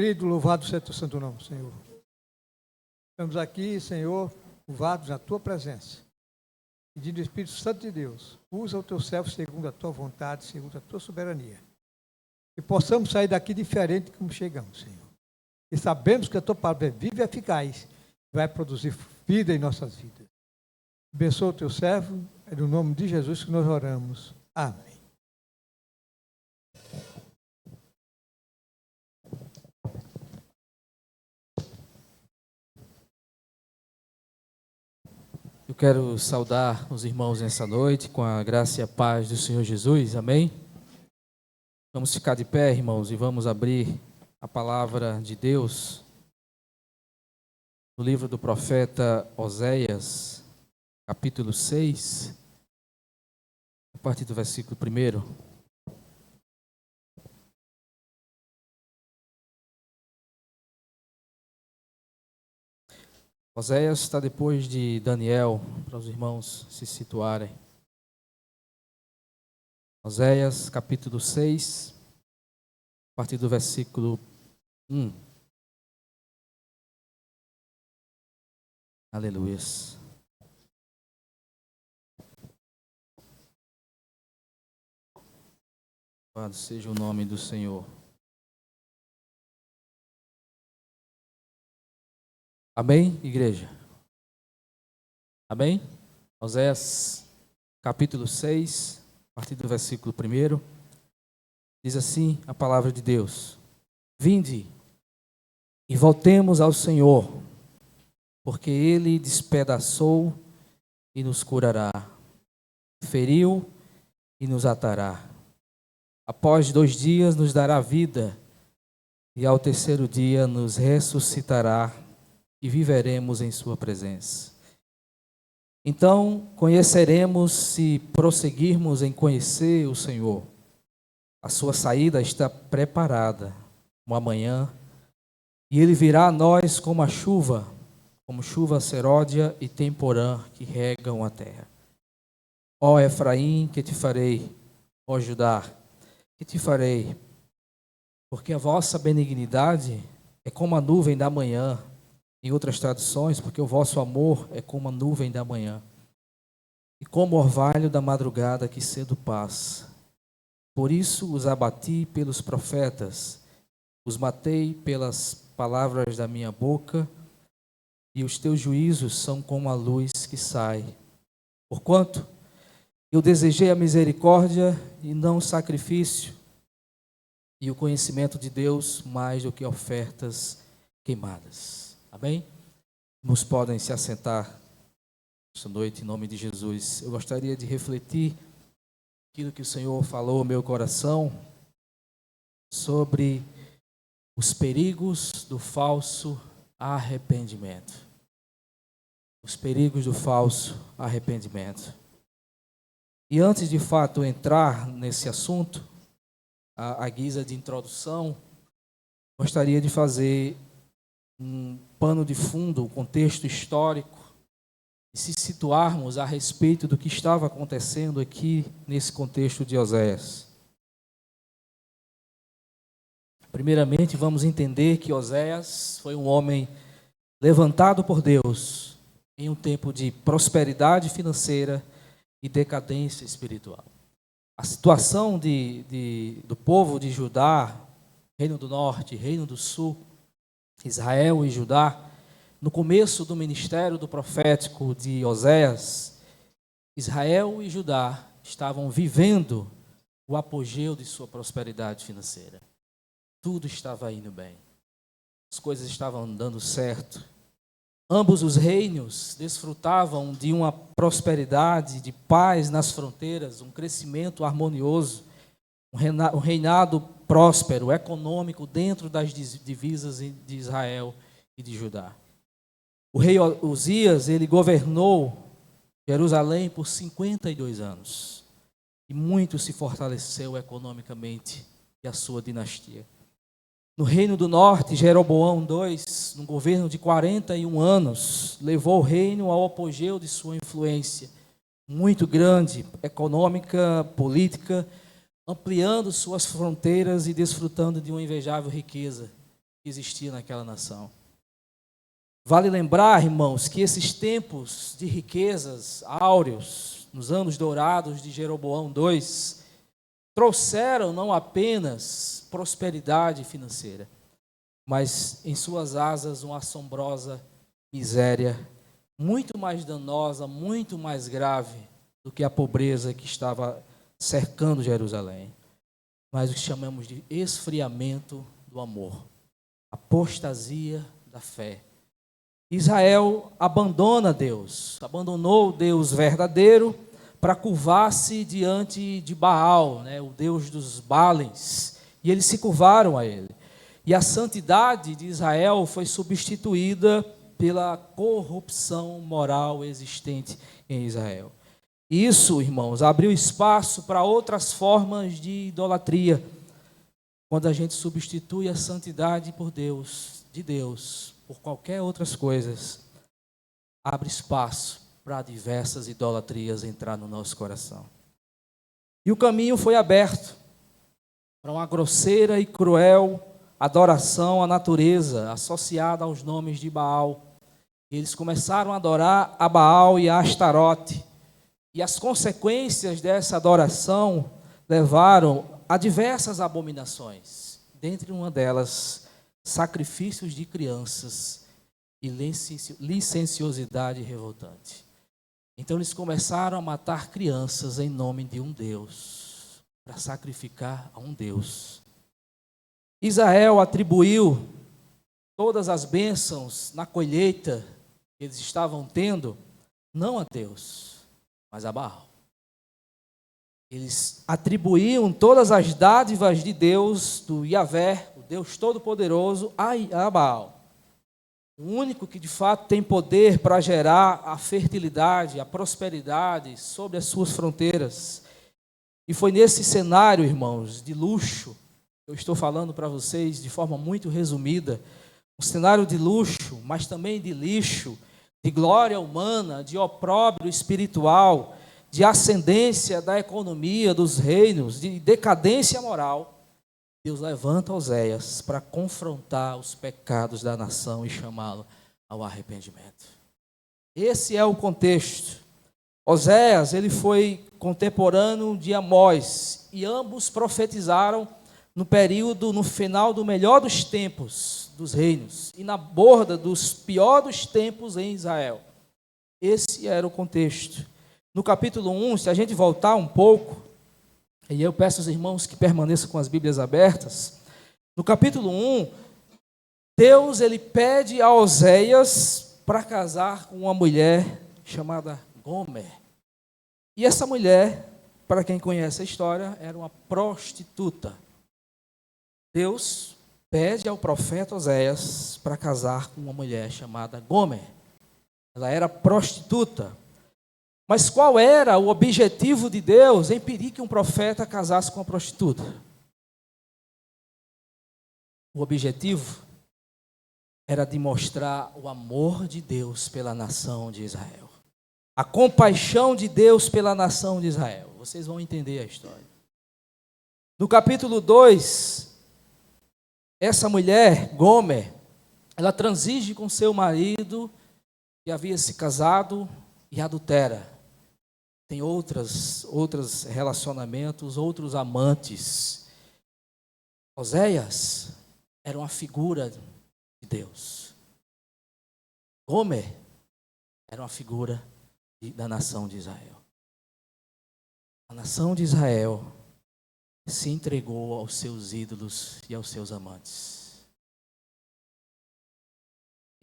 Querido, louvado seja teu santo nome, Senhor. Estamos aqui, Senhor, louvados na tua presença. Pedindo o Espírito Santo de Deus, usa o teu servo segundo a tua vontade, segundo a tua soberania. E possamos sair daqui diferente como chegamos, Senhor. E sabemos que a tua palavra é viva e eficaz, vai produzir vida em nossas vidas. Abençoa o teu servo, é no nome de Jesus que nós oramos. Amém. Eu quero saudar os irmãos nessa noite com a graça e a paz do Senhor Jesus, amém? Vamos ficar de pé, irmãos, e vamos abrir a palavra de Deus no livro do profeta Oséias, capítulo 6, a partir do versículo 1. Oséias está depois de Daniel, para os irmãos se situarem. Oséias, capítulo 6, a partir do versículo 1. Aleluia. Louvado seja o nome do Senhor. Amém, igreja? Amém? Oséias, capítulo 6, a partir do versículo 1, diz assim a palavra de Deus: Vinde e voltemos ao Senhor, porque Ele despedaçou e nos curará, feriu e nos atará. Após 2 dias nos dará vida, e ao terceiro dia nos ressuscitará, e viveremos em sua presença. Então conheceremos, se prosseguirmos em conhecer o Senhor. A sua saída está preparada, como amanhã, e ele virá a nós como a chuva, como chuva seródia e temporã que regam a terra. Ó Efraim, que te farei? Ó Judá, que te farei? Porque a vossa benignidade é como a nuvem da manhã. Em outras traduções, porque o vosso amor é como a nuvem da manhã, e como o orvalho da madrugada que cedo passa. Por isso os abati pelos profetas, os matei pelas palavras da minha boca, e os teus juízos são como a luz que sai. Porquanto eu desejei a misericórdia e não o sacrifício, e o conhecimento de Deus mais do que ofertas queimadas. Amém? Nos podem se assentar esta noite em nome de Jesus. Eu gostaria de refletir aquilo que o Senhor falou ao meu coração sobre os perigos do falso arrependimento. Os perigos do falso arrependimento. E antes de fato entrar nesse assunto, à guisa de introdução, gostaria de fazer um pano de fundo, um contexto histórico, e se situarmos a respeito do que estava acontecendo aqui nesse contexto de Oséias. Primeiramente, vamos entender que Oséias foi um homem levantado por Deus em um tempo de prosperidade financeira e decadência espiritual. A situação do povo de Judá, Reino do Norte, Reino do Sul, Israel e Judá, no começo do ministério do profético de Oséias, Israel e Judá estavam vivendo o apogeu de sua prosperidade financeira. Tudo estava indo bem. As coisas estavam dando certo. Ambos os reinos desfrutavam de uma prosperidade, de paz nas fronteiras, um crescimento harmonioso, um reinado próspero, econômico dentro das divisas de Israel e de Judá. O rei Uzias, ele governou Jerusalém por 52 anos e muito se fortaleceu economicamente e a sua dinastia. No Reino do Norte, Jeroboão II, num governo de 41 anos, levou o reino ao apogeu de sua influência, muito grande, econômica, política, ampliando suas fronteiras e desfrutando de uma invejável riqueza. que existia naquela nação. Vale lembrar, irmãos, que esses tempos de riquezas áureos, nos anos dourados de Jeroboão II, trouxeram não apenas prosperidade financeira, mas em suas asas uma assombrosa miséria, muito mais danosa, muito mais grave do que a pobreza que estava cercando Jerusalém. Mas o que chamamos de esfriamento do amor, apostasia da fé. Israel abandona Deus, abandonou o Deus verdadeiro para curvar-se diante de Baal, né, o Deus dos Baalens, e eles se curvaram a ele. E a santidade de Israel foi substituída pela corrupção moral existente em Israel. Isso, irmãos, abriu espaço para outras formas de idolatria, quando a gente substitui a santidade por Deus, de Deus, por qualquer outras coisas, abre espaço para diversas idolatrias entrar no nosso coração. E o caminho foi aberto para uma grosseira e cruel adoração à natureza, associada aos nomes de Baal. Eles começaram a adorar a Baal e a Astarote. E as consequências dessa adoração levaram a diversas abominações. Dentre uma delas, sacrifícios de crianças e licenciosidade revoltante. Então eles começaram a matar crianças em nome de um Deus, para sacrificar a um Deus. Israel atribuiu todas as bênçãos na colheita que eles estavam tendo, não a Deus, mas a Baal. Eles atribuíam todas as dádivas de Deus, do Yahvé, o Deus Todo-Poderoso, a Baal. O único que de fato tem poder para gerar a fertilidade, a prosperidade sobre as suas fronteiras. E foi nesse cenário, irmãos, de luxo, eu estou falando para vocês de forma muito resumida, um cenário de luxo, mas também de lixo, de glória humana, de opróbrio espiritual, de ascendência da economia, dos reinos, de decadência moral. Deus levanta Oséias para confrontar os pecados da nação e chamá-lo ao arrependimento. Esse é o contexto. Oséias, ele foi contemporâneo de Amós, e ambos profetizaram no final do melhor dos tempos dos reinos, e na borda dos piores dos tempos em Israel. Esse era o contexto. No capítulo 1, se a gente voltar um pouco, e eu peço aos irmãos que permaneçam com as Bíblias abertas, no capítulo 1, Deus ele pede a Oséias para casar com uma mulher chamada Gomer. E essa mulher, para quem conhece a história, era uma prostituta. Deus pede ao profeta Oséias para casar com uma mulher chamada Gomer. Ela era prostituta. Mas qual era o objetivo de Deus em pedir que um profeta casasse com uma prostituta? O objetivo era de mostrar o amor de Deus pela nação de Israel. A compaixão de Deus pela nação de Israel. Vocês vão entender a história. No capítulo 2, essa mulher, Gomer, ela transige com seu marido que havia se casado e adultera. Tem outros relacionamentos, outros amantes. Oséias era uma figura de Deus. Gomer era uma figura da nação de Israel. A nação de Israel se entregou aos seus ídolos e aos seus amantes.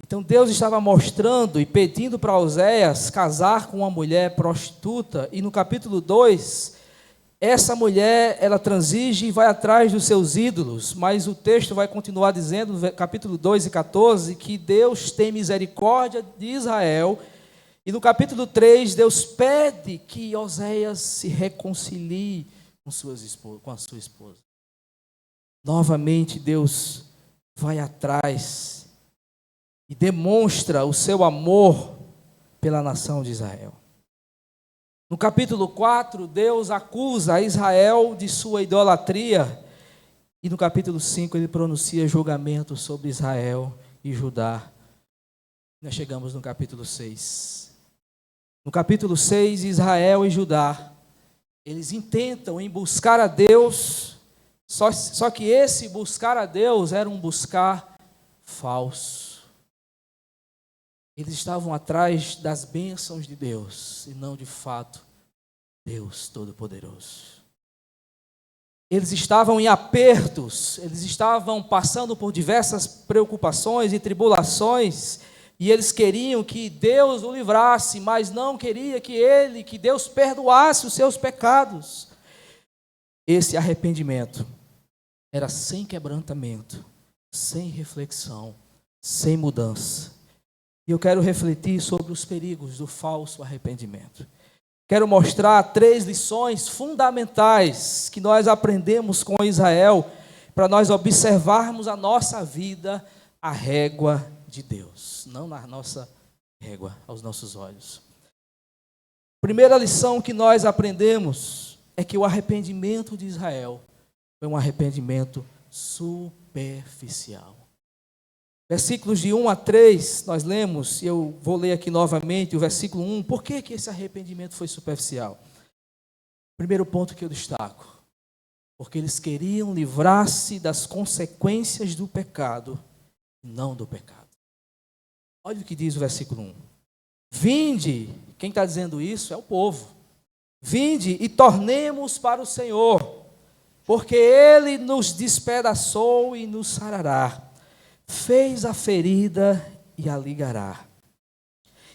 Então Deus estava mostrando e pedindo para Oséias casar com uma mulher prostituta, e no capítulo 2, essa mulher, ela transige e vai atrás dos seus ídolos, mas o texto vai continuar dizendo, no capítulo 2 e 14, que Deus tem misericórdia de Israel, e no capítulo 3, Deus pede que Oséias se reconcilie com a sua esposa. Novamente Deus vai atrás e demonstra o seu amor pela nação de Israel. No capítulo 4, Deus acusa Israel de sua idolatria E no capítulo 5 ele pronuncia julgamento sobre Israel e Judá. Nós chegamos no capítulo 6. No capítulo 6, Israel e Judá, eles intentam em buscar a Deus, só que esse buscar a Deus era um buscar falso. Eles estavam atrás das bênçãos de Deus e não de fato Deus Todo-Poderoso. Eles estavam em apertos, eles estavam passando por diversas preocupações e tribulações, e eles queriam que Deus o livrasse, mas não queria que Deus perdoasse os seus pecados. Esse arrependimento era sem quebrantamento, sem reflexão, sem mudança. E eu quero refletir sobre os perigos do falso arrependimento. Quero mostrar 3 lições fundamentais que nós aprendemos com Israel, para nós observarmos a nossa vida à régua de Deus, não na nossa régua, aos nossos olhos. Primeira lição que nós aprendemos é que o arrependimento de Israel foi um arrependimento superficial. Versículos de 1 a 3, nós lemos, e eu vou ler aqui novamente o versículo 1. Por que esse arrependimento foi superficial? Primeiro ponto que eu destaco, porque eles queriam livrar-se das consequências do pecado, não do pecado. Olha o que diz o versículo 1. Vinde, quem está dizendo isso é o povo. Vinde e tornemos para o Senhor, porque Ele nos despedaçou e nos sarará. Fez a ferida e a ligará.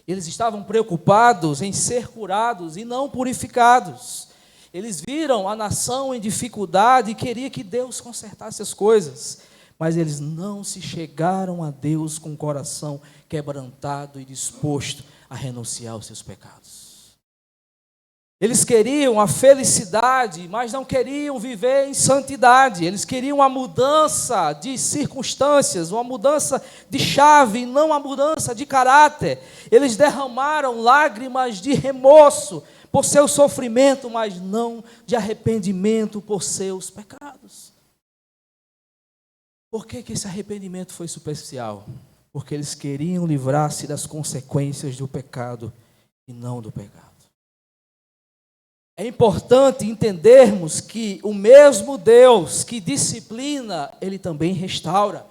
Eles estavam preocupados em ser curados e não purificados. Eles viram a nação em dificuldade e queriam que Deus consertasse as coisas. Mas eles não se chegaram a Deus com o coração quebrantado e disposto a renunciar aos seus pecados. Eles queriam a felicidade, mas não queriam viver em santidade. Eles queriam uma mudança de circunstâncias, uma mudança de chave, não uma mudança de caráter. Eles derramaram lágrimas de remorso por seu sofrimento, mas não de arrependimento por seus pecados. Por que esse arrependimento foi superficial? Porque eles queriam livrar-se das consequências do pecado e não do pecado. É importante entendermos que o mesmo Deus que disciplina, Ele também restaura.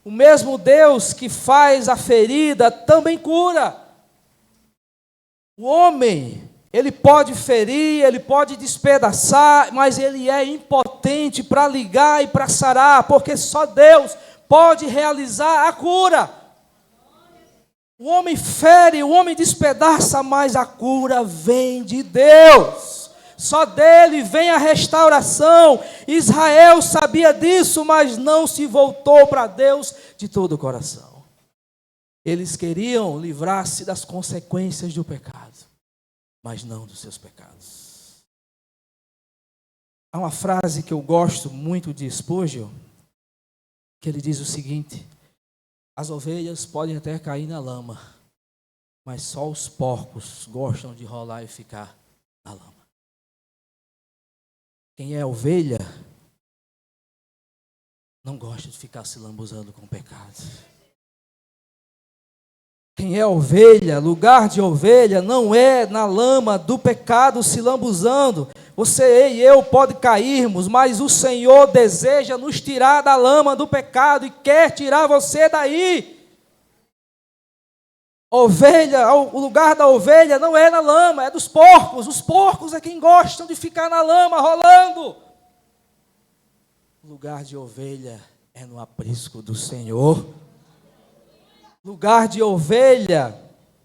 O mesmo Deus que faz a ferida também cura. O homem, ele pode ferir, ele pode despedaçar, mas ele é impotente para ligar e para sarar, porque só Deus pode realizar a cura. O homem fere, o homem despedaça, mas a cura vem de Deus. Só dele vem a restauração. Israel sabia disso, mas não se voltou para Deus de todo o coração. Eles queriam livrar-se das consequências do pecado, mas não dos seus pecados. Há uma frase que eu gosto muito de Spurgeon, que ele diz o seguinte: as ovelhas podem até cair na lama, mas só os porcos gostam de rolar e ficar na lama. Quem é ovelha não gosta de ficar se lambuzando com o pecado. Quem é ovelha, lugar de ovelha, não é na lama do pecado se lambuzando. Você e eu pode cairmos, mas o Senhor deseja nos tirar da lama do pecado e quer tirar você daí. Ovelha, o lugar da ovelha não é na lama, é dos porcos. Os porcos é quem gostam de ficar na lama, rolando. O lugar de ovelha é no aprisco do Senhor. Lugar de ovelha,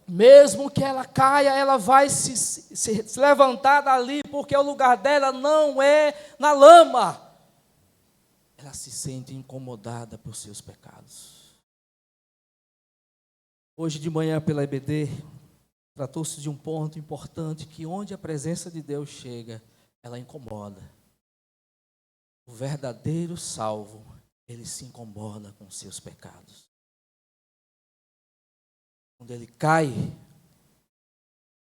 mesmo que ela caia, ela vai se levantar dali, porque o lugar dela não é na lama. Ela se sente incomodada por seus pecados. Hoje de manhã pela EBD, tratou-se de um ponto importante, que onde a presença de Deus chega, ela incomoda. O verdadeiro salvo, ele se incomoda com seus pecados. Quando ele cai,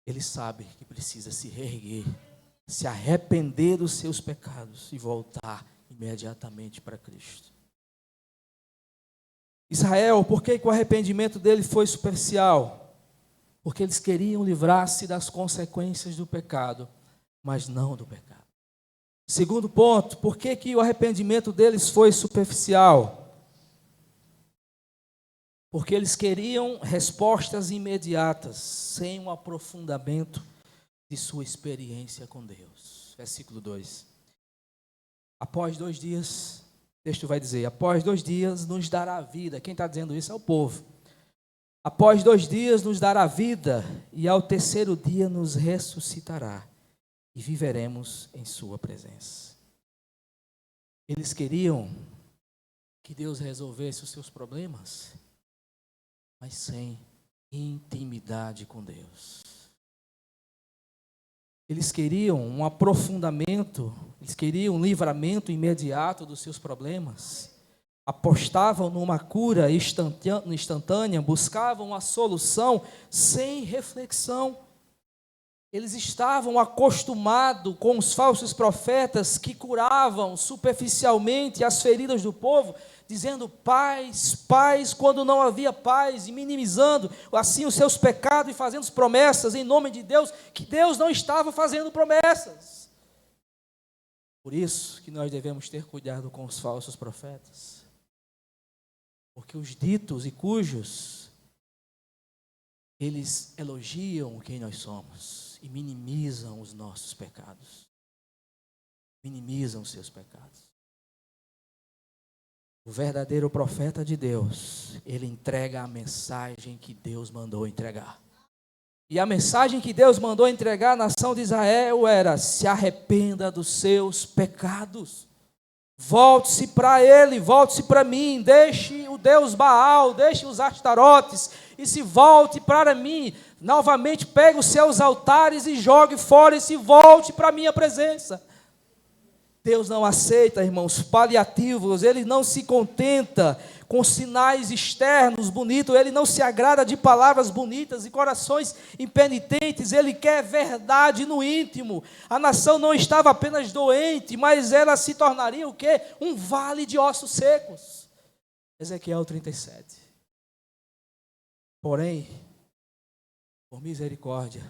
ele sabe que precisa se reerguer, se arrepender dos seus pecados e voltar imediatamente para Cristo. Israel, por que o arrependimento dele foi superficial? Porque eles queriam livrar-se das consequências do pecado, mas não do pecado. Segundo ponto, por que o arrependimento deles foi superficial? Porque eles queriam respostas imediatas, sem um aprofundamento de sua experiência com Deus. Versículo 2. Após 2 dias, o texto vai dizer, após 2 dias nos dará vida. Quem está dizendo isso é o povo. Após 2 dias nos dará vida, e ao terceiro dia nos ressuscitará, e viveremos em sua presença. Eles queriam que Deus resolvesse os seus problemas, mas sem intimidade com Deus. Eles queriam um aprofundamento, eles queriam um livramento imediato dos seus problemas, apostavam numa cura instantânea, buscavam a solução sem reflexão. Eles estavam acostumados com os falsos profetas que curavam superficialmente as feridas do povo, dizendo paz, paz, quando não havia paz, e minimizando assim os seus pecados e fazendo promessas em nome de Deus, que Deus não estava fazendo promessas. Por isso que nós devemos ter cuidado com os falsos profetas, porque os ditos e cujos, eles elogiam quem nós somos e minimizam os nossos pecados, minimizam os seus pecados. O verdadeiro profeta de Deus, ele entrega a mensagem que Deus mandou entregar. E a mensagem que Deus mandou entregar à nação de Israel era: se arrependa dos seus pecados, volte-se para Ele, volte-se para mim, deixe o Deus Baal, deixe os Astarotes, e se volte para mim. Novamente pegue os seus altares e jogue fora, e se volte para a minha presença. Deus não aceita, irmãos, paliativos. Ele não se contenta com sinais externos bonitos, Ele não se agrada de palavras bonitas e corações impenitentes. Ele quer verdade no íntimo. A nação não estava apenas doente, mas ela se tornaria o quê? Um vale de ossos secos. Ezequiel 37. Porém, por misericórdia,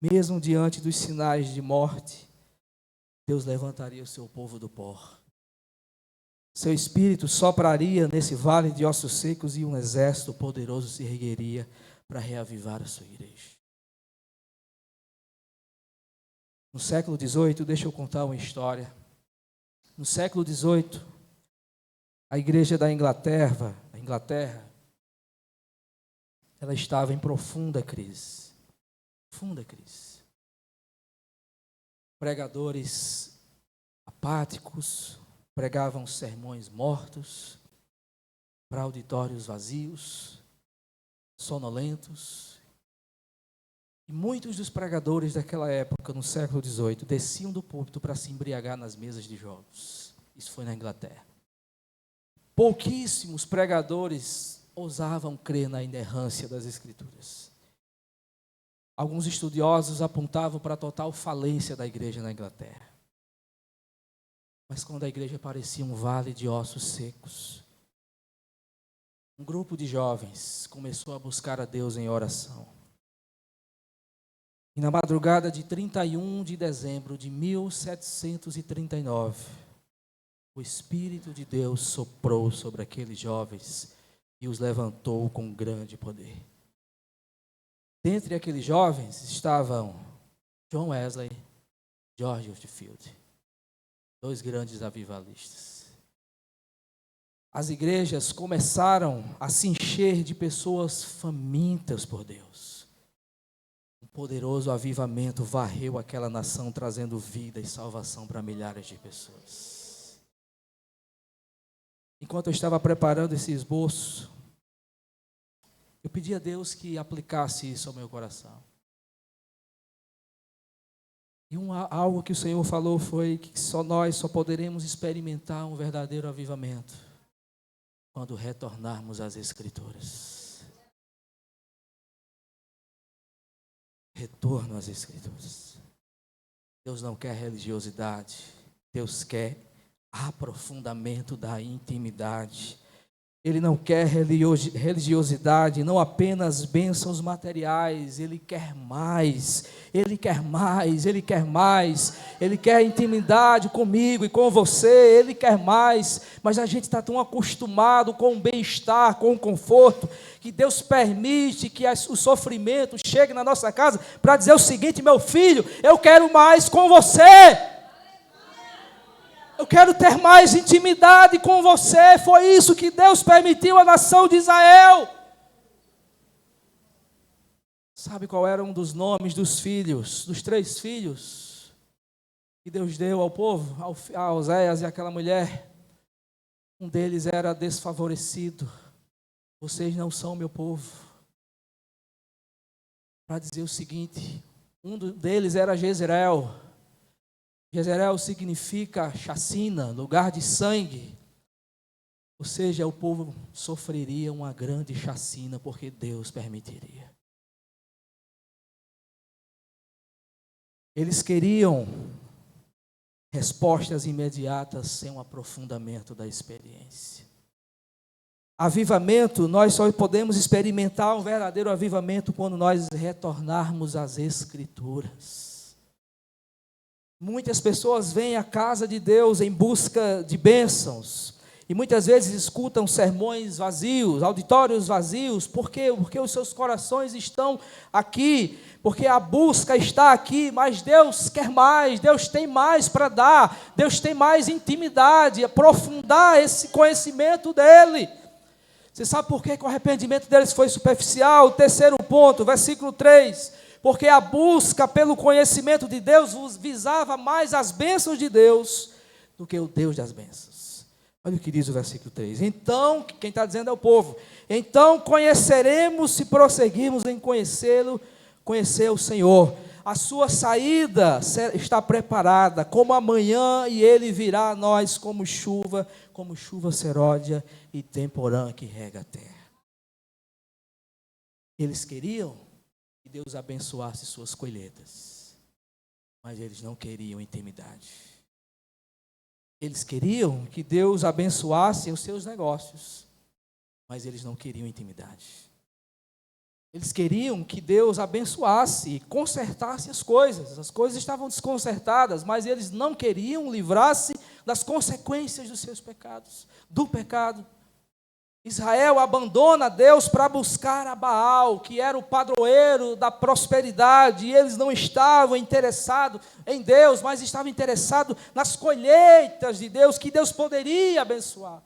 mesmo diante dos sinais de morte, Deus levantaria o seu povo do pó. Seu espírito sopraria nesse vale de ossos secos, e um exército poderoso se ergueria para reavivar a sua igreja. No século XVIII, deixa eu contar uma história. No século XVIII, a igreja da Inglaterra, ela estava em profunda crise. Profunda crise. Pregadores apáticos pregavam sermões mortos para auditórios vazios, sonolentos. E muitos dos pregadores daquela época, no século XVIII, desciam do púlpito para se embriagar nas mesas de jogos. Isso foi na Inglaterra. Pouquíssimos pregadores ousavam crer na inerrância das Escrituras. Alguns estudiosos apontavam para a total falência da igreja na Inglaterra. Mas quando a igreja parecia um vale de ossos secos, um grupo de jovens começou a buscar a Deus em oração. E na madrugada de 31 de dezembro de 1739, o Espírito de Deus soprou sobre aqueles jovens e os levantou com grande poder. Dentre aqueles jovens estavam John Wesley, George Whitefield, 2 grandes avivalistas. As igrejas começaram a se encher de pessoas famintas por Deus. Um poderoso avivamento varreu aquela nação, trazendo vida e salvação para milhares de pessoas. Enquanto eu estava preparando esse esboço, eu pedi a Deus que aplicasse isso ao meu coração. E algo que o Senhor falou foi que nós só poderemos experimentar um verdadeiro avivamento quando retornarmos às Escrituras. Retorno às Escrituras. Deus não quer religiosidade, Deus quer aprofundamento da intimidade. Ele não quer religiosidade, não apenas bênçãos materiais, ele quer mais, ele quer mais, ele quer mais, ele quer intimidade comigo e com você, ele quer mais, mas a gente está tão acostumado com o bem-estar, com o conforto, que Deus permite que o sofrimento chegue na nossa casa para dizer o seguinte: meu filho, eu quero mais com você. Eu quero ter mais intimidade com você. Foi isso que Deus permitiu à nação de Israel. Sabe qual era um dos nomes dos filhos, dos 3 filhos que Deus deu ao povo, a Oséias e àquela mulher? Um deles era desfavorecido. Vocês não são meu povo. Para dizer o seguinte, um deles era Jezreel. Jezreel significa chacina, lugar de sangue. Ou seja, o povo sofreria uma grande chacina porque Deus permitiria. Eles queriam respostas imediatas sem um aprofundamento da experiência. Avivamento, nós só podemos experimentar um verdadeiro avivamento quando nós retornarmos às Escrituras. Muitas pessoas vêm à casa de Deus em busca de bênçãos e muitas vezes escutam sermões vazios, auditórios vazios. Por quê? Porque os seus corações estão aqui, porque a busca está aqui, mas Deus quer mais, Deus tem mais para dar, Deus tem mais intimidade, aprofundar esse conhecimento dEle. Você sabe por que o arrependimento deles foi superficial? O terceiro ponto, versículo 3. Porque a busca pelo conhecimento de Deus visava mais as bênçãos de Deus do que o Deus das bênçãos. Olha o que diz o versículo 3. Então, quem está dizendo é o povo. Então conheceremos se prosseguirmos em conhecê-lo, conhecer o Senhor. A sua saída está preparada como amanhã, e ele virá a nós como chuva seródia e temporã que rega a terra. Eles queriam que Deus abençoasse suas colheitas, mas eles não queriam intimidade. Eles queriam que Deus abençoasse os seus negócios, mas eles não queriam intimidade. Eles queriam que Deus abençoasse e consertasse as coisas estavam desconcertadas, mas eles não queriam livrar-se das consequências dos seus pecados, do pecado. Israel abandona Deus para buscar a Baal, que era o padroeiro da prosperidade, e eles não estavam interessados em Deus, mas estavam interessados nas colheitas de Deus, que Deus poderia abençoar.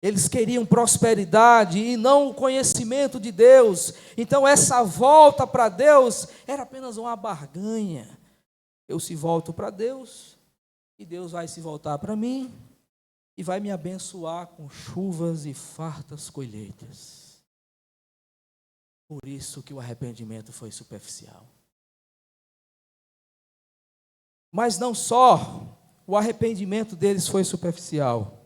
Eles queriam prosperidade e não o conhecimento de Deus. Então essa volta para Deus era apenas uma barganha. Eu se volto para Deus, e Deus vai se voltar para mim, e vai me abençoar com chuvas e fartas colheitas. Por isso que o arrependimento foi superficial. Mas não só o arrependimento deles foi superficial.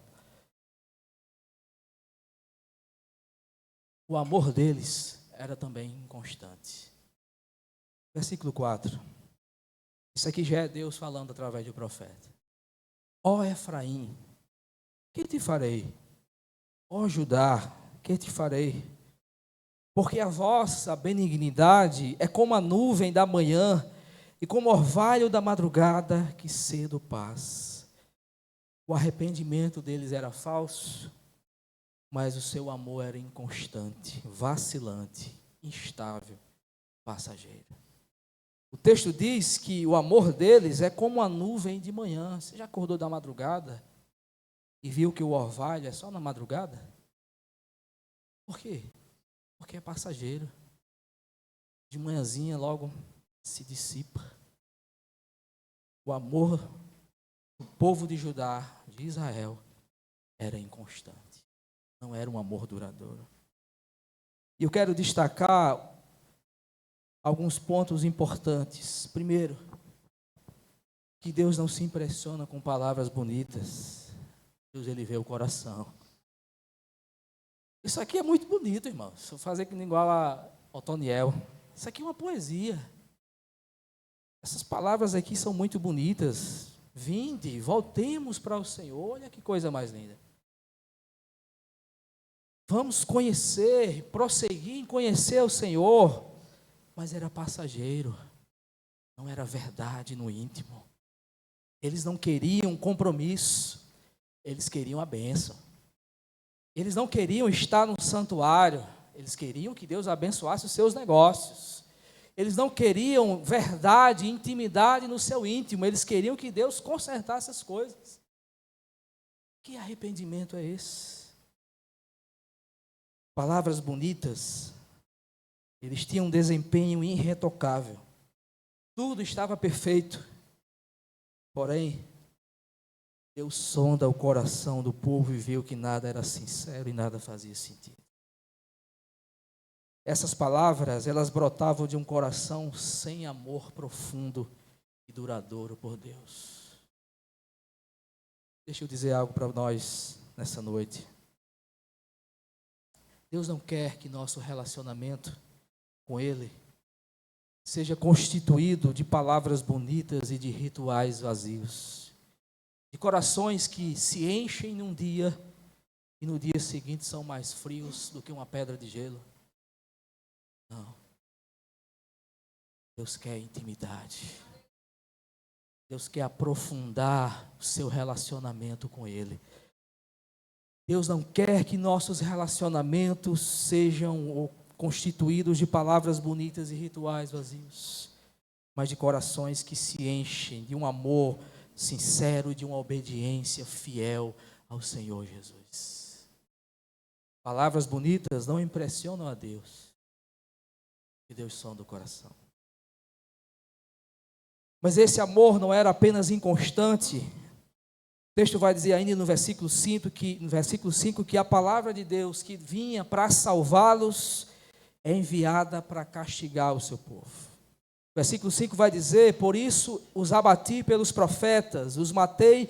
O amor deles era também inconstante. Versículo 4. Isso aqui já é Deus falando através do profeta. Ó Efraim, que te farei? Ó Judá, que te farei? Porque a vossa benignidade é como a nuvem da manhã e como o orvalho da madrugada que cedo passa. O arrependimento deles era falso, mas o seu amor era inconstante, vacilante, instável, passageiro. O texto diz que o amor deles é como a nuvem de manhã. Você já acordou da madrugada e viu que o orvalho é só na madrugada? Por quê? Porque é passageiro. De manhãzinha logo se dissipa. O amor do povo de Judá, de Israel, era inconstante. Não era um amor duradouro. E eu quero destacar alguns pontos importantes. Primeiro, que Deus não se impressiona com palavras bonitas. Deus, ele vê o coração. Isso aqui é muito bonito, irmãos. Vou fazer que nem igual a Otoniel. Isso aqui é uma poesia. Essas palavras aqui são muito bonitas. Vinde, voltemos para o Senhor. Olha que coisa mais linda. Vamos conhecer, prosseguir em conhecer o Senhor. Mas era passageiro, não era verdade no íntimo. Eles não queriam compromisso, eles queriam a bênção. Eles não queriam estar no santuário, eles queriam que Deus abençoasse os seus negócios. Eles não queriam verdade, intimidade no seu íntimo, eles queriam que Deus consertasse as coisas. Que arrependimento é esse? Palavras bonitas, eles tinham um desempenho irretocável. Tudo estava perfeito. Porém, Deus sonda o coração do povo e viu que nada era sincero e nada fazia sentido. Essas palavras, elas brotavam de um coração sem amor profundo e duradouro por Deus. Deixa eu dizer algo para nós nessa noite. Deus não quer que nosso relacionamento com Ele seja constituído de palavras bonitas e de rituais vazios, de corações que se enchem num dia e no dia seguinte são mais frios do que uma pedra de gelo. Não. Deus quer intimidade. Deus quer aprofundar o seu relacionamento com Ele. Deus não quer que nossos relacionamentos sejam constituídos de palavras bonitas e rituais vazios, mas de corações que se enchem de um amor sincero e de uma obediência fiel ao Senhor Jesus. Palavras bonitas não impressionam a Deus, que Deus sonda o coração. Mas esse amor não era apenas inconstante. O texto vai dizer ainda no versículo 5 que a palavra de Deus que vinha para salvá-los é enviada para castigar o seu povo. O versículo 5 vai dizer: por isso os abati pelos profetas, os matei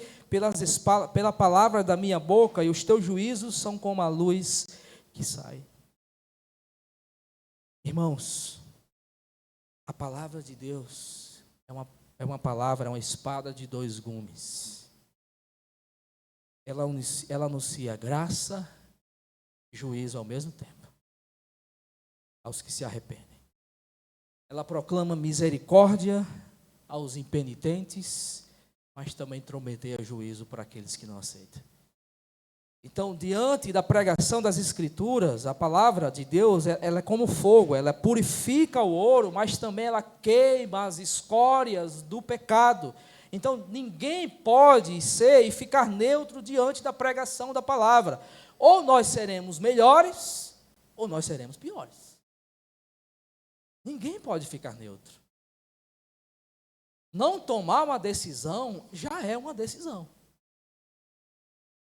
pela palavra da minha boca, e os teus juízos são como a luz que sai. Irmãos, a palavra de Deus é uma palavra, é uma espada de dois gumes. Ela anuncia graça e juízo ao mesmo tempo aos que se arrependem. Ela proclama misericórdia aos impenitentes, mas também prometeia juízo para aqueles que não aceitam. Então, diante da pregação das Escrituras, a palavra de Deus, ela é como fogo, ela purifica o ouro, mas também ela queima as escórias do pecado. Então, ninguém pode ser e ficar neutro diante da pregação da palavra. Ou nós seremos melhores, ou nós seremos piores. Ninguém pode ficar neutro. Não tomar uma decisão já é uma decisão.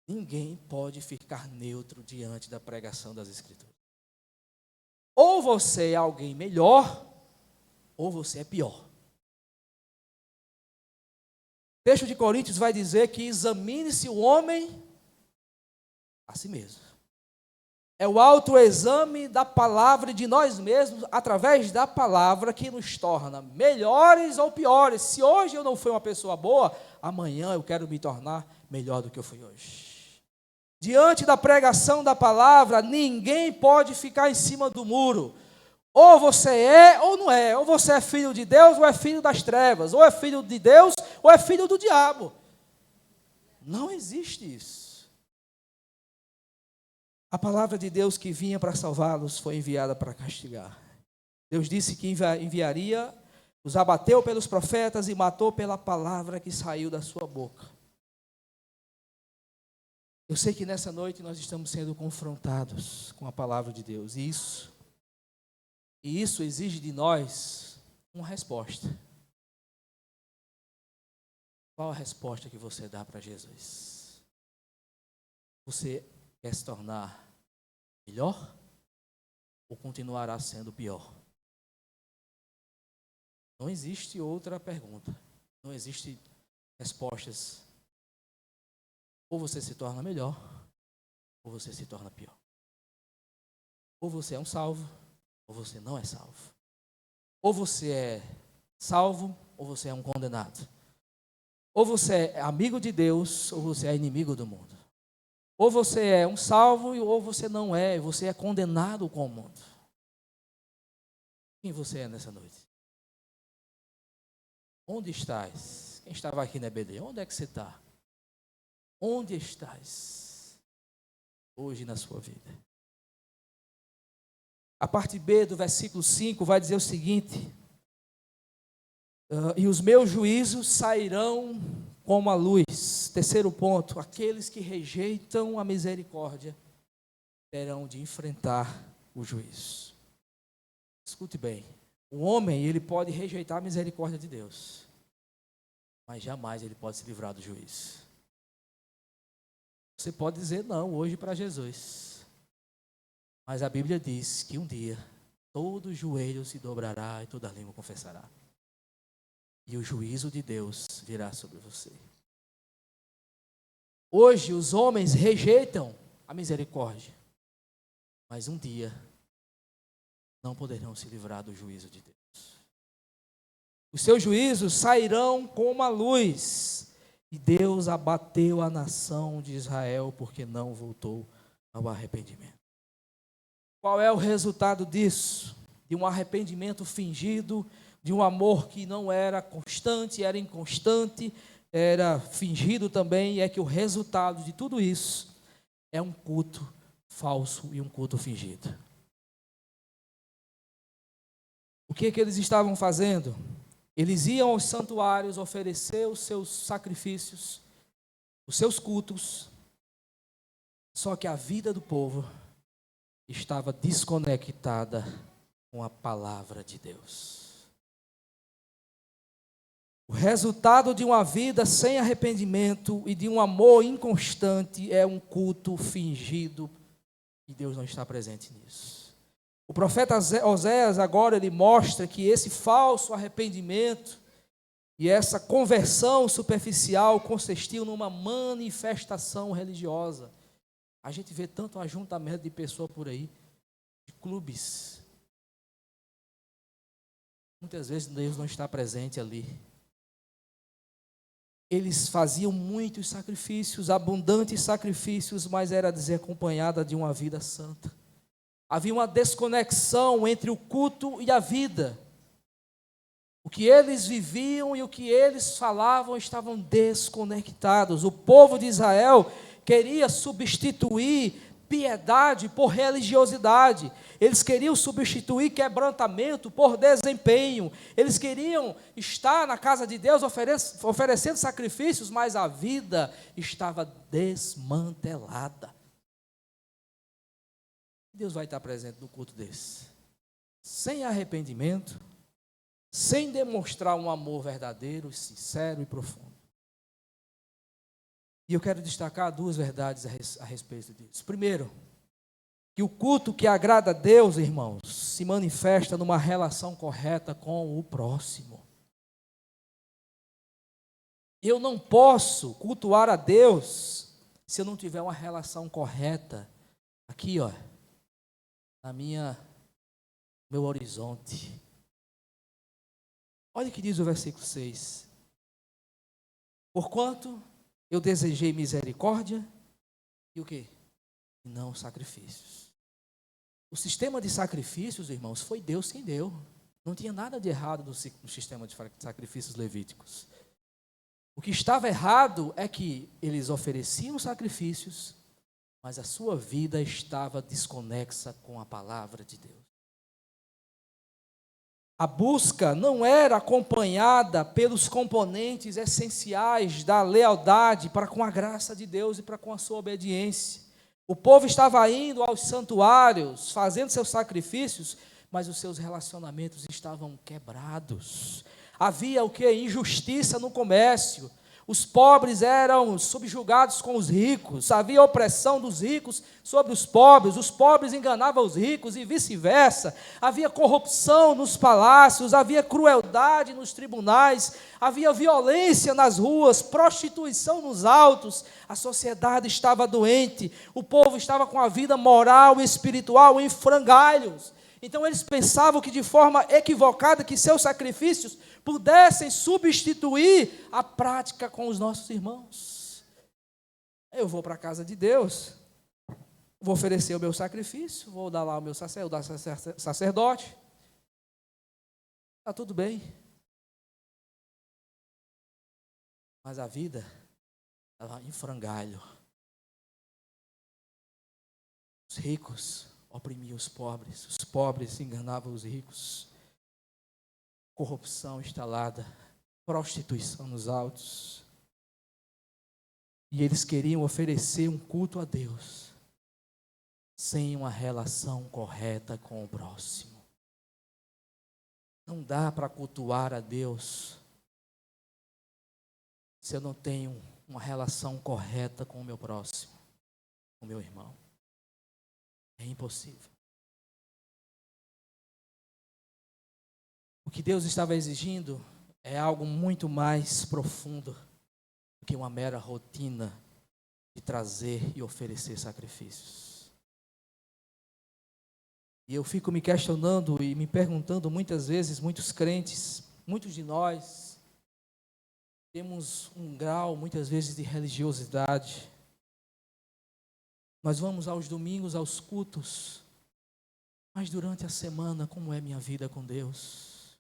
Ninguém pode ficar neutro diante da pregação das Escrituras. Ou você é alguém melhor, ou você é pior. O texto de Coríntios vai dizer que examine-se o homem a si mesmo. É o autoexame da palavra e de nós mesmos, através da palavra, que nos torna melhores ou piores. Se hoje eu não fui uma pessoa boa, amanhã eu quero me tornar melhor do que eu fui hoje. Diante da pregação da palavra, ninguém pode ficar em cima do muro. Ou você é ou não é. Ou você é filho de Deus ou é filho das trevas. Ou é filho de Deus ou é filho do diabo. Não existe isso. A palavra de Deus que vinha para salvá-los foi enviada para castigar. Deus disse que enviaria, os abateu pelos profetas e matou pela palavra que saiu da sua boca. Eu sei que nessa noite nós estamos sendo confrontados com a palavra de Deus. E isso exige de nós uma resposta. Qual a resposta que você dá para Jesus? Você quer se tornar melhor ou continuará sendo pior? Não existe outra pergunta. Não existe respostas. Ou você se torna melhor, ou você se torna pior. Ou você é um salvo, ou você não é salvo. Ou você é salvo, ou você é um condenado. Ou você é amigo de Deus, ou você é inimigo do mundo. Ou você é um salvo, ou você não é, você é condenado com o mundo. Quem você é nessa noite? Onde estás? Quem estava aqui na EBD? Onde é que você está? Onde estás hoje na sua vida? A parte B do versículo 5 vai dizer o seguinte: e os meus juízos sairão como a luz. Terceiro ponto: aqueles que rejeitam a misericórdia terão de enfrentar o juízo. Escute bem, o homem, ele pode rejeitar a misericórdia de Deus, mas jamais ele pode se livrar do juízo. Você pode dizer não hoje para Jesus, mas a Bíblia diz que um dia todo joelho se dobrará e toda língua confessará. E o juízo de Deus virá sobre você. Hoje os homens rejeitam a misericórdia, mas um dia não poderão se livrar do juízo de Deus. Os seus juízos sairão como a luz, e Deus abateu a nação de Israel porque não voltou ao arrependimento. Qual é o resultado disso? De um arrependimento fingido, de um amor que não era constante, era inconstante, era fingido também, é que o resultado de tudo isso é um culto falso e um culto fingido. O que eles estavam fazendo? Eles iam aos santuários oferecer os seus sacrifícios, os seus cultos, só que a vida do povo estava desconectada com a palavra de Deus. O resultado de uma vida sem arrependimento e de um amor inconstante é um culto fingido, e Deus não está presente nisso. O profeta Oséias agora ele mostra que esse falso arrependimento e essa conversão superficial consistiu numa manifestação religiosa. A gente vê tanto um ajuntamento de pessoas por aí, de clubes. Muitas vezes Deus não está presente ali. Eles faziam muitos sacrifícios, abundantes sacrifícios, mas era desacompanhada de uma vida santa. Havia uma desconexão entre o culto e a vida. O que eles viviam e o que eles falavam estavam desconectados. O povo de Israel queria substituir piedade por religiosidade. Eles queriam substituir quebrantamento por desempenho. Eles queriam estar na casa de Deus oferecendo sacrifícios, mas a vida estava desmantelada. Deus vai estar presente no culto desse, sem arrependimento, sem demonstrar um amor verdadeiro, sincero e profundo. E eu quero destacar duas verdades a respeito disso. Primeiro, que o culto que agrada a Deus, irmãos, se manifesta numa relação correta com o próximo. Eu não posso cultuar a Deus se eu não tiver uma relação correta aqui, ó, na meu horizonte. Olha o que diz o versículo 6. Porquanto eu desejei misericórdia e o quê? E não sacrifícios. O sistema de sacrifícios, irmãos, foi Deus quem deu. Não tinha nada de errado no sistema de sacrifícios levíticos. O que estava errado é que eles ofereciam sacrifícios, mas a sua vida estava desconexa com a palavra de Deus. A busca não era acompanhada pelos componentes essenciais da lealdade para com a graça de Deus e para com a sua obediência. O povo estava indo aos santuários, fazendo seus sacrifícios, mas os seus relacionamentos estavam quebrados. Havia o que? Injustiça no comércio. Os pobres eram subjugados com os ricos, havia opressão dos ricos sobre os pobres enganavam os ricos e vice-versa, havia corrupção nos palácios, havia crueldade nos tribunais, havia violência nas ruas, prostituição nos autos, a sociedade estava doente, o povo estava com a vida moral e espiritual em frangalhos. Então eles pensavam que de forma equivocada que seus sacrifícios pudessem substituir a prática com os nossos irmãos. Eu vou para a casa de Deus, vou oferecer o meu sacrifício, vou dar lá o meu sacerdote. Está tudo bem. Mas a vida estava em frangalho. Os ricos oprimiam os pobres enganavam os ricos. Corrupção instalada, prostituição nos altos. E eles queriam oferecer um culto a Deus sem uma relação correta com o próximo. Não dá para cultuar a Deus se eu não tenho uma relação correta com o meu próximo, com o meu irmão. É impossível. O que Deus estava exigindo é algo muito mais profundo do que uma mera rotina de trazer e oferecer sacrifícios. E eu fico me questionando e me perguntando muitas vezes, muitos crentes, muitos de nós, temos um grau muitas vezes de religiosidade. Nós vamos aos domingos, aos cultos, mas durante a semana, como é minha vida com Deus?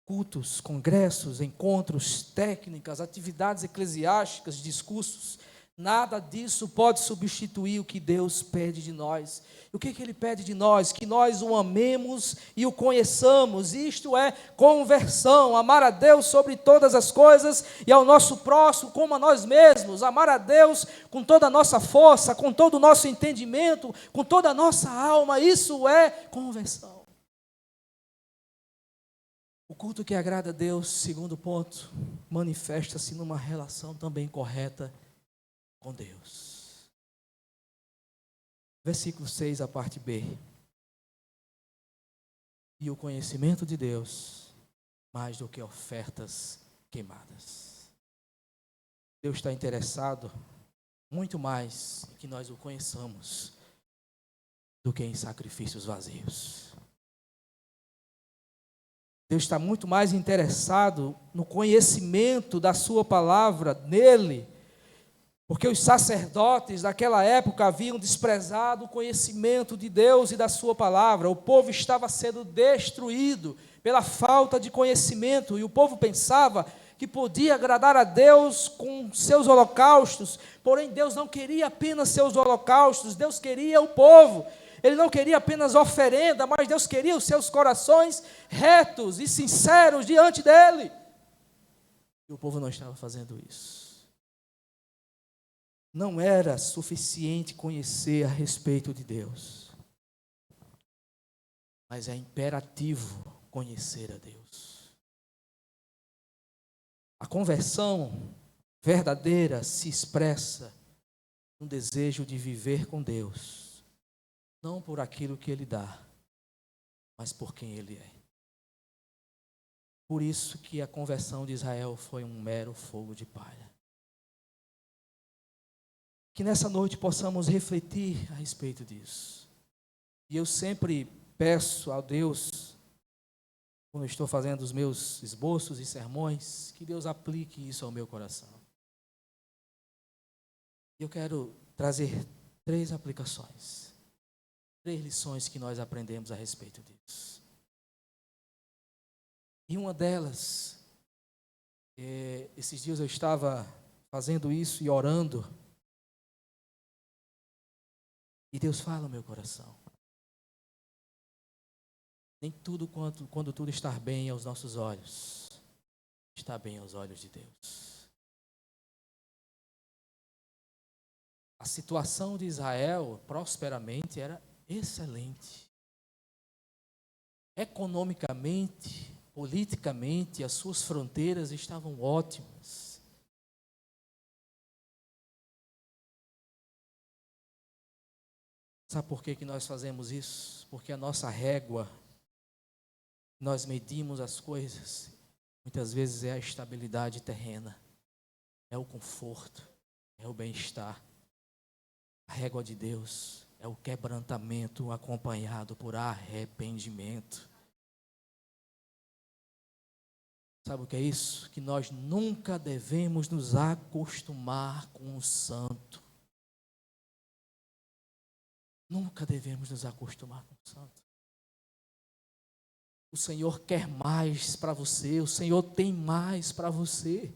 Cultos, congressos, encontros, técnicas, atividades eclesiásticas, discursos, nada disso pode substituir o que Deus pede de nós. E o que Ele pede de nós? Que nós o amemos e o conheçamos. Isto é conversão, amar a Deus sobre todas as coisas e ao nosso próximo como a nós mesmos. Amar a Deus com toda a nossa força, com todo o nosso entendimento, com toda a nossa alma. Isso é conversão. O culto que agrada a Deus, segundo ponto, manifesta-se numa relação também correta com Deus. Versículo 6, a parte B. E o conhecimento de Deus, mais do que ofertas queimadas. Deus está interessado muito mais em que nós o conheçamos do que em sacrifícios vazios. Deus está muito mais interessado no conhecimento da sua palavra, nele, porque os sacerdotes daquela época haviam desprezado o conhecimento de Deus e da sua palavra. O povo estava sendo destruído pela falta de conhecimento, e o povo pensava que podia agradar a Deus com seus holocaustos, porém Deus não queria apenas seus holocaustos, Deus queria o povo. Ele não queria apenas oferenda, mas Deus queria os seus corações retos e sinceros diante dele. E o povo não estava fazendo isso. Não era suficiente conhecer a respeito de Deus, mas é imperativo conhecer a Deus. A conversão verdadeira se expressa no desejo de viver com Deus, não por aquilo que Ele dá, mas por quem Ele é. Por isso que a conversão de Israel foi um mero fogo de palha. Que nessa noite possamos refletir a respeito disso. E eu sempre peço a Deus, quando estou fazendo os meus esboços e sermões, que Deus aplique isso ao meu coração. Eu quero trazer 3 aplicações, 3 lições que nós aprendemos a respeito disso. E uma delas, esses dias eu estava fazendo isso e orando, e Deus fala no meu coração. Nem tudo quando tudo está bem aos nossos olhos, está bem aos olhos de Deus. A situação de Israel, prosperamente, era excelente. Economicamente, politicamente, as suas fronteiras estavam ótimas. Sabe por que nós fazemos isso? Porque a nossa régua, nós medimos as coisas, muitas vezes é a estabilidade terrena, é o conforto, é o bem-estar. A régua de Deus é o quebrantamento acompanhado por arrependimento. Sabe o que é isso? Que nós nunca devemos nos acostumar com o santo. Nunca devemos nos acostumar com o santo. O Senhor quer mais para você, o Senhor tem mais para você.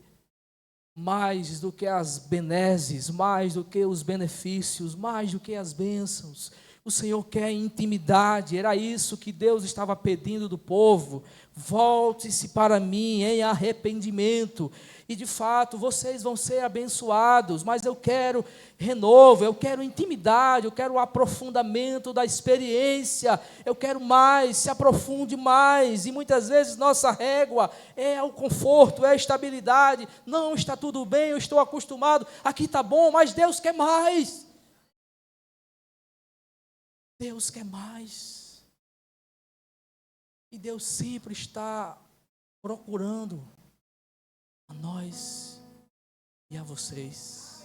Mais do que as benesses, mais do que os benefícios, mais do que as bênçãos. O Senhor quer intimidade, era isso que Deus estava pedindo do povo. Volte-se para mim em arrependimento. E de fato, vocês vão ser abençoados, mas eu quero renovo, eu quero intimidade, eu quero aprofundamento da experiência, eu quero mais, se aprofunde mais. E muitas vezes nossa régua é o conforto, é a estabilidade. Não, está tudo bem, eu estou acostumado, aqui está bom, mas Deus quer mais. Deus quer mais. E Deus sempre está procurando a nós e a vocês.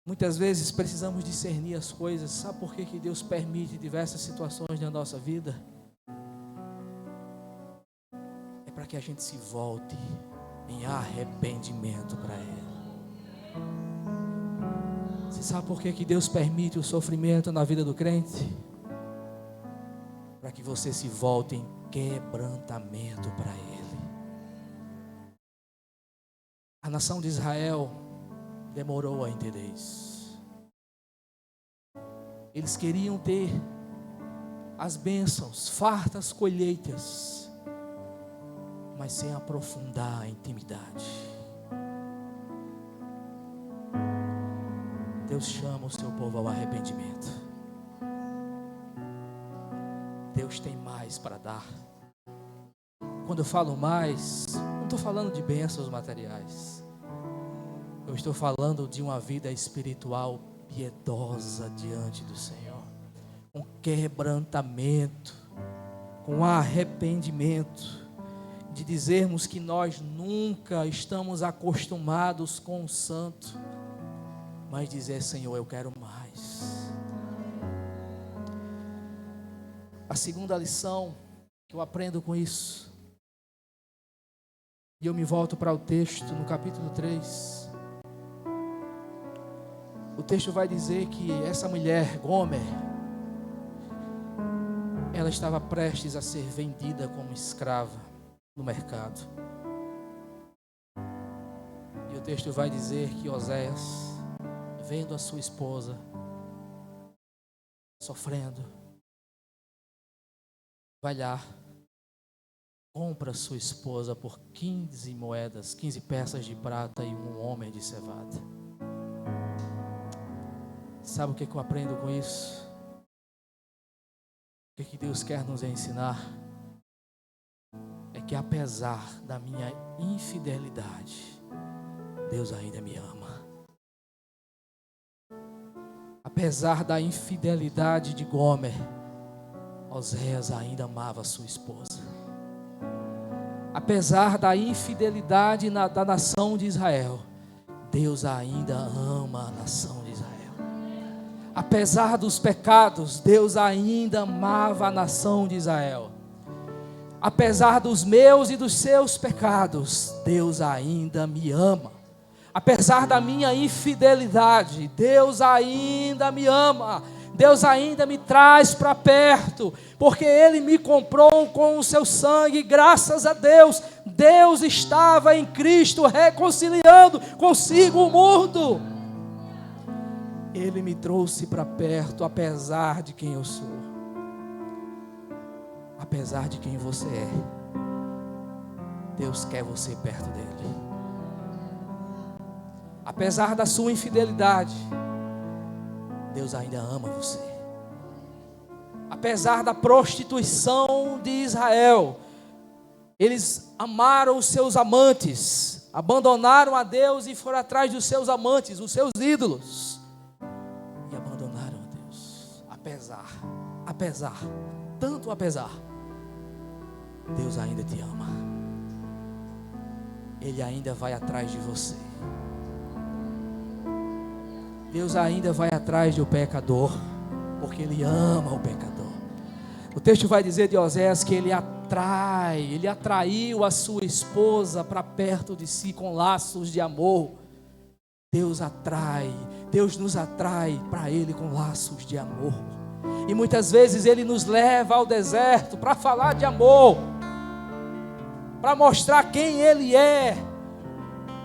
Muitas vezes precisamos discernir as coisas. Sabe por que Deus permite diversas situações na nossa vida? É para que a gente se volte em arrependimento para Ele. Você sabe por que Deus permite o sofrimento na vida do crente? Para que você se volte em quebrantamento para Ele. A nação de Israel demorou a entender isso. Eles queriam ter as bênçãos, fartas colheitas, mas sem aprofundar a intimidade. Deus chama o seu povo ao arrependimento. Deus tem mais para dar. Quando eu falo mais, não estou falando de bênçãos materiais. Eu estou falando de uma vida espiritual piedosa diante do Senhor, com quebrantamento, com arrependimento, de dizermos que nós nunca estamos acostumados com o santo, mas dizer: Senhor, eu quero mais. A segunda lição que eu aprendo com isso, e eu me volto para o texto no capítulo 3. O texto vai dizer que essa mulher, Gomer, ela estava prestes a ser vendida como escrava no mercado. E o texto vai dizer que Oséias, vendo a sua esposa sofrendo, vai lá, compra sua esposa por 15 moedas, 15 peças de prata e um homem de cevada. Sabe o que eu aprendo com isso? O que Deus quer nos ensinar? É que apesar da minha infidelidade, Deus ainda me ama. Apesar da infidelidade de Gomer, Oséias ainda amava sua esposa. Apesar da infidelidade da nação de Israel, Deus ainda ama a nação de Israel. Apesar dos pecados, Deus ainda amava a nação de Israel. Apesar dos meus e dos seus pecados, Deus ainda me ama. Apesar da minha infidelidade, Deus ainda me ama. Deus ainda me traz para perto, porque Ele me comprou com o seu sangue. Graças a Deus, Deus estava em Cristo reconciliando consigo o mundo. Ele me trouxe para perto, apesar de quem eu sou, apesar de quem você é. Deus quer você perto dele. Apesar da sua infidelidade, Deus ainda ama você. Apesar da prostituição de Israel, eles amaram os seus amantes, abandonaram a Deus e foram atrás dos seus amantes, os seus ídolos, e abandonaram a Deus. Apesar, tanto apesar, Deus ainda te ama. Ele ainda vai atrás de você. Deus ainda vai atrás do pecador, porque Ele ama o pecador. O texto vai dizer de Oséias que ele atraiu a sua esposa para perto de si com laços de amor. Deus nos atrai para Ele com laços de amor. E muitas vezes Ele nos leva ao deserto para falar de amor, para mostrar quem Ele é.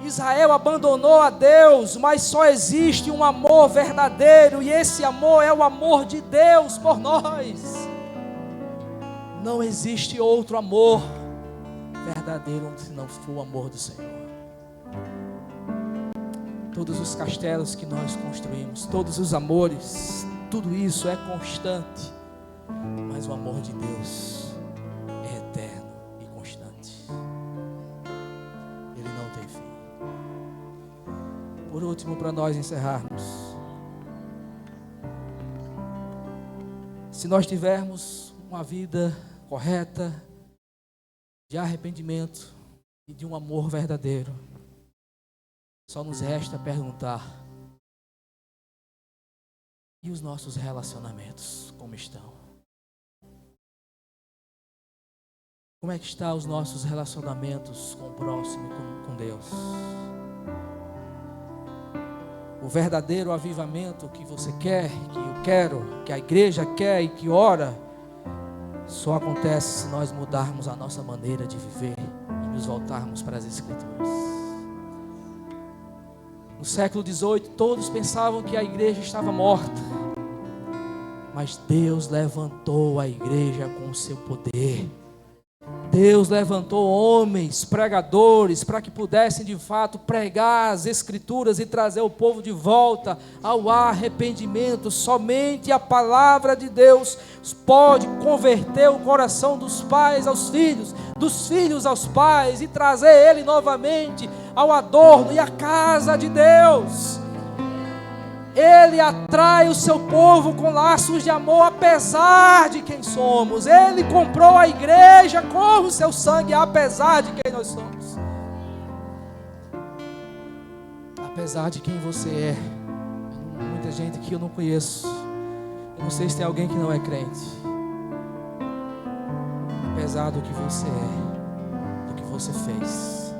Israel abandonou a Deus, mas só existe um amor verdadeiro, e esse amor é o amor de Deus por nós. Não existe outro amor verdadeiro se não for o amor do Senhor. Todos os castelos que nós construímos, todos os amores, tudo isso é constante, mas o amor de Deus é eterno e constante. Ele não tem fim. Por último, para nós encerrarmos, se nós tivermos uma vida correta, de arrependimento e de um amor verdadeiro, só nos resta perguntar: e os nossos relacionamentos, como estão? Como é que estão os nossos relacionamentos com o próximo e com Deus? O verdadeiro avivamento que você quer, que eu quero, que a igreja quer e que ora, só acontece se nós mudarmos a nossa maneira de viver e nos voltarmos para as Escrituras. No século XVIII, todos pensavam que a igreja estava morta, mas Deus levantou a igreja com o seu poder. Deus levantou homens, pregadores, para que pudessem de fato pregar as Escrituras e trazer o povo de volta ao arrependimento. Somente a palavra de Deus pode converter o coração dos pais aos filhos, dos filhos aos pais, e trazer ele novamente ao adorno e à casa de Deus. Ele atrai o seu povo com laços de amor, apesar de quem somos. Ele comprou a igreja com o seu sangue, apesar de quem nós somos. Apesar de quem você é. Muita gente que eu não conheço. Eu não sei se tem alguém que não é crente. Apesar do que você é, do que você fez,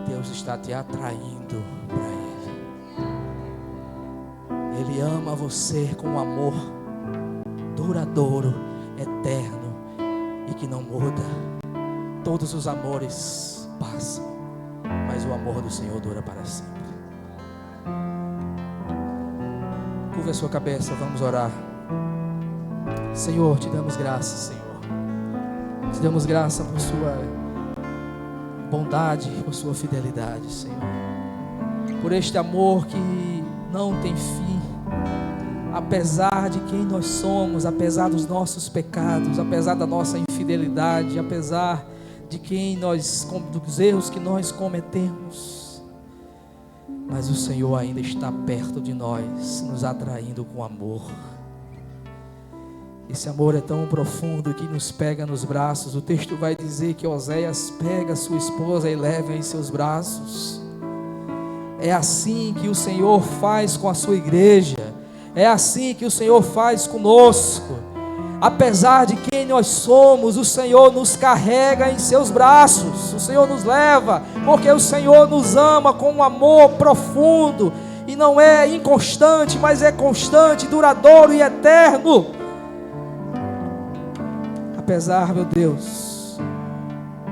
Deus está te atraindo para Ele. Ele ama você com um amor duradouro, eterno e que não muda. Todos os amores passam, mas o amor do Senhor dura para sempre. Curva a sua cabeça, vamos orar. Senhor, te damos graça, Senhor. Te damos graça por sua bondade, por sua fidelidade, Senhor. Por este amor que não tem fim. Apesar de quem nós somos, apesar dos nossos pecados, apesar da nossa infidelidade, apesar de dos erros que nós cometemos, mas o Senhor ainda está perto de nós, nos atraindo com amor. Esse amor é tão profundo que nos pega nos braços. O texto vai dizer que Oséias pega sua esposa e leva em seus braços. É assim que o Senhor faz com a sua igreja. É assim que o Senhor faz conosco. Apesar de quem nós somos, o Senhor nos carrega em seus braços. O Senhor nos leva, porque o Senhor nos ama com um amor profundo. E não é inconstante, mas é constante, duradouro e eterno. Apesar, meu Deus,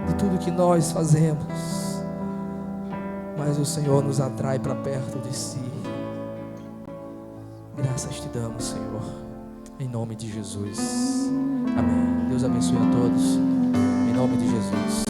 de tudo que nós fazemos, mas o Senhor nos atrai para perto de si. Graças te damos, Senhor, em nome de Jesus. Amém. Deus abençoe a todos, em nome de Jesus.